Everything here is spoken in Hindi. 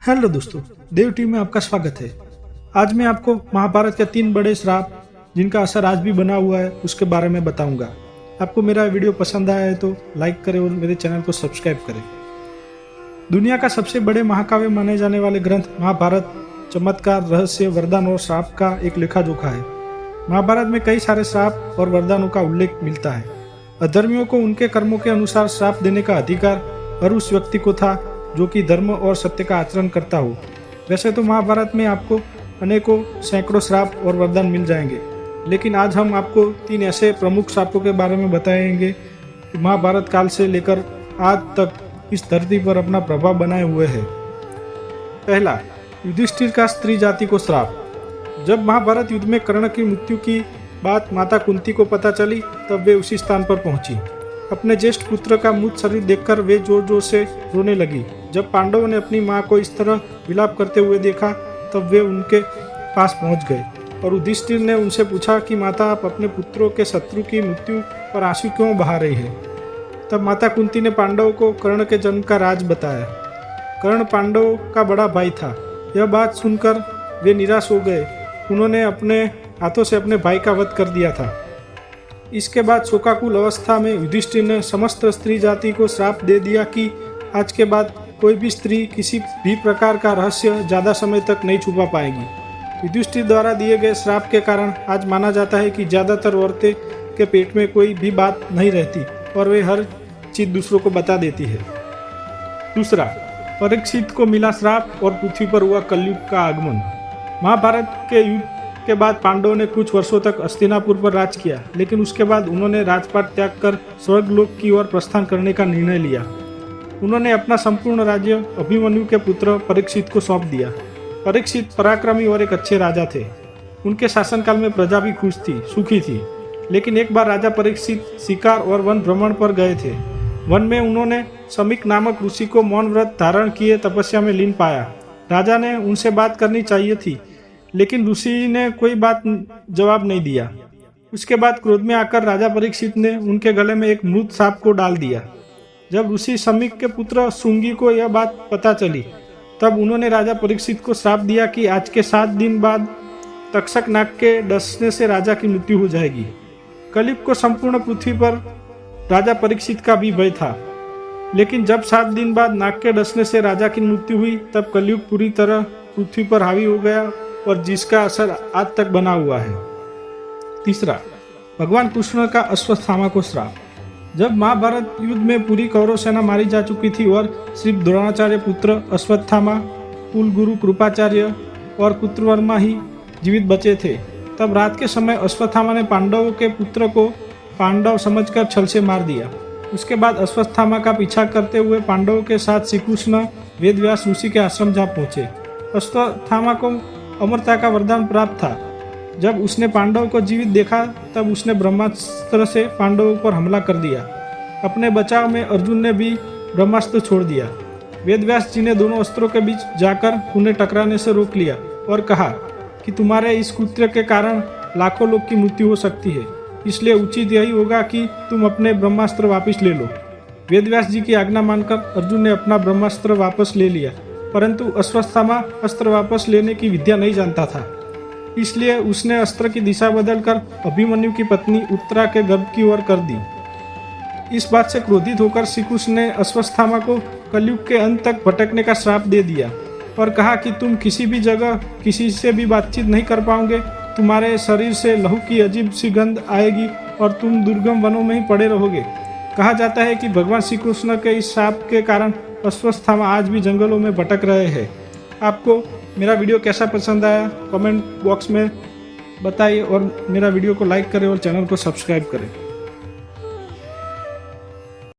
हेलो दोस्तों, देव टीवी में आपका स्वागत है। आज मैं आपको महाभारत के 3 बड़े श्राप जिनका असर आज भी बना हुआ है उसके बारे में बताऊंगा। आपको मेरा वीडियो पसंद आया है तो लाइक करें और मेरे चैनल को सब्सक्राइब करें। दुनिया का सबसे बड़े महाकाव्य माने जाने वाले ग्रंथ महाभारत चमत्कार, रहस्य, वरदान और श्राप का एक लेखा जोखा है। महाभारत में कई सारे श्राप और वरदानों का उल्लेख मिलता है। अधर्मियों को उनके कर्मों के अनुसार श्राप देने का अधिकार हर उस व्यक्ति को था जो कि धर्म और सत्य का आचरण करता हो। वैसे तो महाभारत में आपको अनेकों सैकड़ों श्राप और वरदान मिल जाएंगे, लेकिन आज हम आपको 3 ऐसे प्रमुख श्रापों के बारे में बताएंगे कि महाभारत काल से लेकर आज तक इस धरती पर अपना प्रभाव बनाए हुए हैं। पहला, युधिष्ठिर का स्त्री जाति को श्राप। जब महाभारत युद्ध में कर्ण की मृत्यु की बात माता कुंती को पता चली तब वे उसी स्थान पर पहुंची। अपने ज्येष्ठ पुत्र का मृत शरीर देखकर वे जोर जोर से रोने लगी। जब पांडवों ने अपनी मां को इस तरह विलाप करते हुए देखा तब वे उनके पास पहुंच गए और युधिष्ठिर ने उनसे पूछा कि माता, आप अपने पुत्रों के शत्रु की मृत्यु पर आंसू क्यों बहा रही है। तब माता कुंती ने पांडवों को कर्ण के जन्म का राज बताया। कर्ण पांडवों का बड़ा भाई था। यह बात सुनकर वे निराश हो गए। उन्होंने अपने हाथों से अपने भाई का वध कर दिया था। इसके बाद शोकाकुल अवस्था में युधिष्ठिर ने समस्त स्त्री जाति को श्राप दे दिया कि आज के बाद कोई भी स्त्री किसी भी प्रकार का रहस्य ज़्यादा समय तक नहीं छुपा पाएगी। युधिष्ठिर द्वारा दिए गए श्राप के कारण आज माना जाता है कि ज़्यादातर औरतें के पेट में कोई भी बात नहीं रहती और वे हर चीज़ दूसरों को बता देती है। दूसरा, परीक्षित को मिला श्राप और पृथ्वी पर हुआ कलयुग का आगमन। महाभारत के युद्ध के बाद पांडवों ने कुछ वर्षों तक हस्तिनापुर पर राज किया, लेकिन उसके बाद उन्होंने राजपाट त्याग कर स्वर्गलोक की ओर प्रस्थान करने का निर्णय लिया। उन्होंने अपना संपूर्ण राज्य अभिमन्यु के पुत्र परीक्षित को सौंप दिया। परीक्षित पराक्रमी और एक अच्छे राजा थे। उनके शासनकाल में प्रजा भी खुश थी, सुखी थी। लेकिन एक बार राजा परीक्षित शिकार और वन भ्रमण पर गए थे। वन में उन्होंने समीक नामक ऋषि को मौन व्रत धारण किए तपस्या में लीन पाया। राजा ने उनसे बात करनी चाहिए थी, लेकिन ऋषि ने कोई बात जवाब नहीं दिया। उसके बाद क्रोध में आकर राजा परीक्षित ने उनके गले में एक मृत सांप को डाल दिया। जब ऋषि समीक के पुत्र शुंगी को यह बात पता चली तब उन्होंने राजा परीक्षित को श्राप दिया कि आज के 7 दिन बाद तक्षक नाग के डसने से राजा की मृत्यु हो जाएगी। कलयुग को संपूर्ण पृथ्वी पर राजा परीक्षित का भी भय था, लेकिन जब 7 दिन बाद नाग के डसने से राजा की मृत्यु हुई तब कलयुग पूरी तरह पृथ्वी पर हावी हो गया और जिसका असर आज तक बना हुआ है। तीसरा, भगवान कृष्ण का अश्वत्थामा को श्राप। जब महाभारत युद्ध में पूरी कौरव सेना मारी जा चुकी थी और सिर्फ द्रोणाचार्य पुत्र अश्वत्थामा, कुल गुरु कृपाचार्य और कुत्रवर्मा ही जीवित बचे थे, तब रात के समय अश्वत्थामा ने पांडवों के पुत्र को पांडव समझकर छल से मार दिया। उसके बाद अश्वत्थामा का पीछा करते हुए पांडवों के साथ श्री कृष्ण वेदव्यास ऋषि के आश्रम जा पहुंचे। अश्वत्थामा को अमरता का वरदान प्राप्त था। जब उसने पांडवों को जीवित देखा तब उसने ब्रह्मास्त्र से पांडवों पर हमला कर दिया। अपने बचाव में अर्जुन ने भी ब्रह्मास्त्र छोड़ दिया। वेदव्यास जी ने दोनों अस्त्रों के बीच जाकर उन्हें टकराने से रोक लिया और कहा कि तुम्हारे इस कृत्य के कारण लाखों लोग की मृत्यु हो सकती है, इसलिए उचित यही होगा कि तुम अपने ब्रह्मास्त्र वापस ले लो। वेदव्यास जी की आज्ञा मानकर अर्जुन ने अपना ब्रह्मास्त्र वापस ले लिया, परंतु अश्वत्थामा अस्त्र वापस लेने की विद्या नहीं जानता था, इसलिए उसने अस्त्र की दिशा बदलकर अभिमन्यु की पत्नी उत्तरा के गर्भ की ओर कर दी। इस बात से क्रोधित होकर श्री कृष्ण ने अश्वत्थामा को कलयुग के अंत तक भटकने का श्राप दे दिया और कहा कि तुम किसी भी जगह किसी से भी बातचीत नहीं कर पाओगे। तुम्हारे शरीर से लहू की अजीब सी गंध आएगी और तुम दुर्गम वनों में ही पड़े रहोगे। कहा जाता है कि भगवान श्री कृष्ण के इस श्राप के कारण अश्वत्थामा आज भी जंगलों में भटक रहे हैं। आपको मेरा वीडियो कैसा पसंद आया कमेंट बॉक्स में बताइए और मेरा वीडियो को लाइक करें और चैनल को सब्सक्राइब करें।